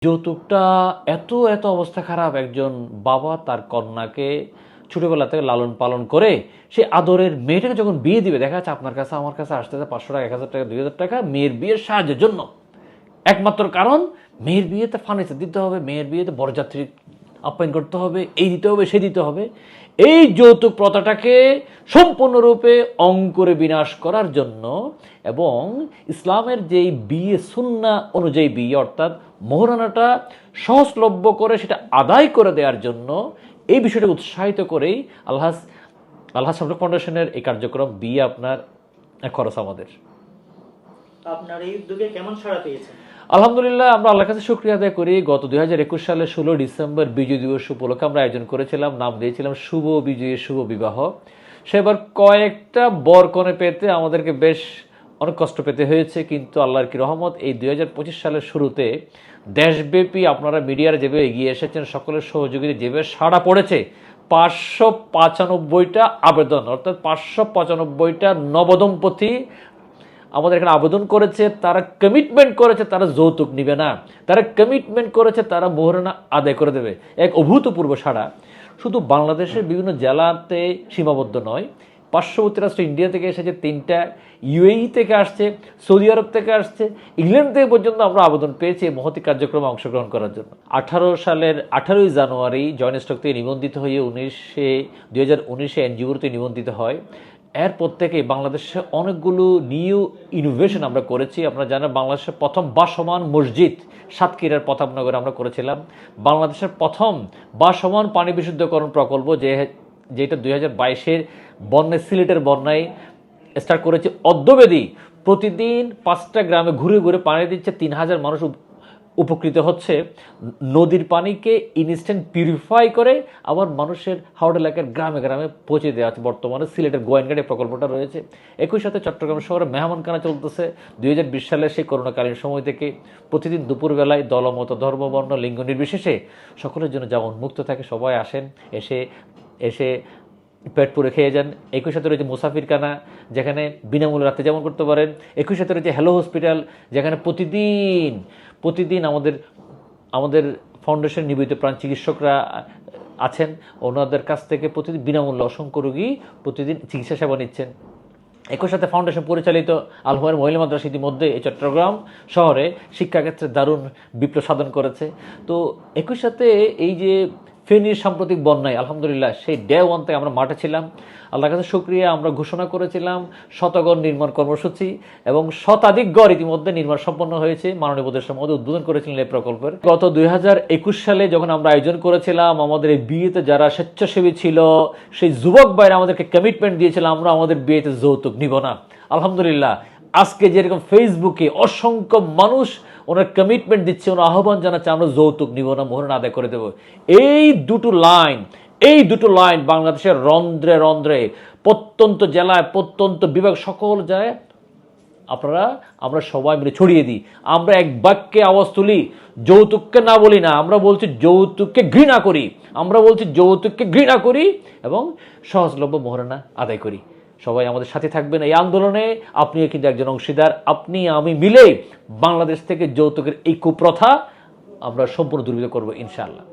যৌতুকটা এত এত অবস্থা খারাপ, একজন বাবা তার কন্যাকে ছোটবেলা থেকে লালন পালন করে সে আদরের মেয়েটাকে যখন বিয়ে দিবে, দেখা যাচ্ছে আপনার কাছে আমার কাছে আসতে 500 টাকা, 1000 টাকা, 2000 টাকা মেয়ের বিয়ের সাহায্যের জন্য। একমাত্র কারণ মেয়ের বিয়েতে ফার্নিচার দিতে হবে, মেয়ের বিয়েতে বরযাত্রী আপ্যায়ন করতে হবে, এই দিতে হবে সে দিতে হবে। এই যৌতুক প্রথাটাকে সম্পূর্ণরূপে অঙ্কুরে বিনাশ করার জন্য এবং ইসলামের যেই বিয়ে সুন্নাহ অনুযায়ী বিয়ে, অর্থাৎ মোহরানাটা সহজলভ্য করে সেটা আদায় করে দেওয়ার জন্য এই বিষয়টা উৎসাহিত করেই আল্লাহ সামরিক ফাউন্ডেশনের এই কার্যক্রম বিয়ে আপনার খরচ আমাদের। আপনার এই উদ্যোগে কেমন সাড়া পেয়েছেন? আলহামদুলিল্লাহ, আমরা আল্লাহর কাছে শুকরিয়া আদায় করি। গত 2021 সালের 16 ডিসেম্বর বিজয় দিবস উপলক্ষে আমরা আয়োজন করেছিলাম, নাম দিয়েছিলাম শুভ বিজয়ের শুভ বিবাহ। সেবার কয়েকটা বরকনে পেতে আমাদেরকে বেশ অনেক কষ্ট পেতে হয়েছে, কিন্তু আল্লাহর কি রহমত, এই 2025 সালের শুরুতে দেশব্যাপী আপনারা মিডিয়ার যেভাবে এগিয়ে এসেছেন, সকলের সহযোগিতা যেভাবে সাড়া পড়েছে, 595টা আবেদন, অর্থাৎ 595টা নবদম্পতি আমাদের এখানে আবেদন করেছে। তারা কমিটমেন্ট করেছে তারা যৌতুক নিবে না, তারা কমিটমেন্ট করেছে তারা মোহরানা আদায় করে দেবে। এক অভূতপূর্ব সাড়া। শুধু বাংলাদেশের বিভিন্ন জেলাতে সীমাবদ্ধ নয়, পার্শ্ববর্তী রাষ্ট্র ইন্ডিয়া থেকে এসেছে 3টা, ইউএই থেকে আসছে, সৌদি আরব থেকে আসছে, ইংল্যান্ড থেকে পর্যন্ত আমরা আবেদন পেয়েছি এই মহতি কার্যক্রমে অংশগ্রহণ করার জন্য। 18 সালের 18ই জানুয়ারি জয়েন্ট স্টক থেকে নিবন্ধিত হয়ে 2019 এনজিওতে নিবন্ধিত হয়। এরপর থেকে বাংলাদেশে অনেকগুলো নিউ ইনোভেশন আমরা করেছি। আপনারা জানেন বাংলাদেশের প্রথম বাসমান মসজিদ সাতক্ষীরার প্রতাপনগরে আমরা করেছিলাম। বাংলাদেশের প্রথম বাসমান পানি বিশুদ্ধকরণ প্রকল্প যেটা 2022-এর বন্যায়, সিলেটের বন্যায় স্টার্ট করেছে অদ্যবেদী। প্রতিদিন 5টা গ্রামে ঘুরে ঘুরে পানি দিচ্ছে, 3000 মানুষ উপকৃত হচ্ছে। নদীর পানিকে ইনস্ট্যান্ট পিউরিফাই করে আবার মানুষের হাওড় এলাকার গ্রামে গ্রামে পৌঁছে দেওয়া আছে। বর্তমানে সিলেটের গোয়েনঘাটে প্রকল্পটা রয়েছে। একই সাথে চট্টগ্রাম শহরে মেহমানখানা চলতেছে 2020 সালের সেই করোনাকালীন সময় থেকে। প্রতিদিন দুপুরবেলায় দলমত, ধর্ম, বর্ণ, লিঙ্গ নির্বিশেষে সকলের জন্য যেমন মুক্ত থাকে, সবাই আসেন, এসে পেট পুরে খেয়ে যান। একই সাথে রয়েছে মুসাফিরখানা, যেখানে বিনামূল্যে রাতে যেমন করতে পারেন। একই সাথে রয়েছে হ্যালো হসপিটাল, যেখানে প্রতিদিন আমাদের ফাউন্ডেশন নিবেদিত প্রাণ চিকিৎসকরা আছেন, ওনাদের কাছ থেকে প্রতিদিন বিনামূল্যে অসংখ্য রোগী প্রতিদিন চিকিৎসা সেবা নিচ্ছেন। একই সাথে ফাউন্ডেশন পরিচালিত আল হুয়ার মহিলা মাদ্রাসা ইতিমধ্যে এই চট্টগ্রাম শহরে শিক্ষাক্ষেত্রে দারুণ বিপ্লব সাধন করেছে। তো একই সাথে এই যে ফেনীর সাম্প্রতিক বন্যায় আলহামদুলিল্লাহ সেই ডে 1 থেকে আমরা মাঠে ছিলাম। আল্লাহর কাছে শুকরিয়া, আমরা ঘোষণা করেছিলাম শতগড় নির্মাণ কর্মসূচি এবং শতাধিক গড় ইতিমধ্যে নির্মাণ সম্পন্ন হয়েছে। মাননীয় উপদেষ্টা মহোদয় উদ্বোধন করেছিলেন এই প্রকল্পের। গত 2021 সালে যখন আমরা আয়োজন করেছিলাম, আমাদের এই বিয়েতে যারা স্বেচ্ছাসেবী ছিল সেই যুবক ভাইরা আমাদেরকে কমিটমেন্ট দিয়েছিলাম আমরা আমাদের বিয়েতে যৌতুক নিব না। আলহামদুলিল্লাহ, আজকে যেরকম ফেসবুকে অসংখ্য মানুষ ওনার কমিটমেন্ট দিচ্ছে, ওনার আহ্বান জানাচ্ছে আমরা যৌতুক নিব না, মোহরানা আদায় করে দেব। এই দুটো লাইন বাংলাদেশের রন্ধ্রে রন্ধ্রে, প্রত্যন্ত জেলায়, প্রত্যন্ত বিভাগ, সকল জায়গায় আমরা সবাই মিলে ছড়িয়ে দিই। আমরা এক বাক্যে আওয়াজ তুলি, যৌতুককে না বলি না, আমরা বলছি যৌতুককে ঘৃণা করি এবং সহজলভ্য মোহরানা আদায় করি। সবাই আমাদের সাথে থাকবেন এই আন্দোলনে। আপনিও কিন্তু একজন অংশীদার। আপনি আমি মিলে বাংলাদেশ থেকে যৌতুকের এই কুপ্রথা আমরা সম্পূর্ণ দূরীভূত করবো ইনশাআল্লাহ।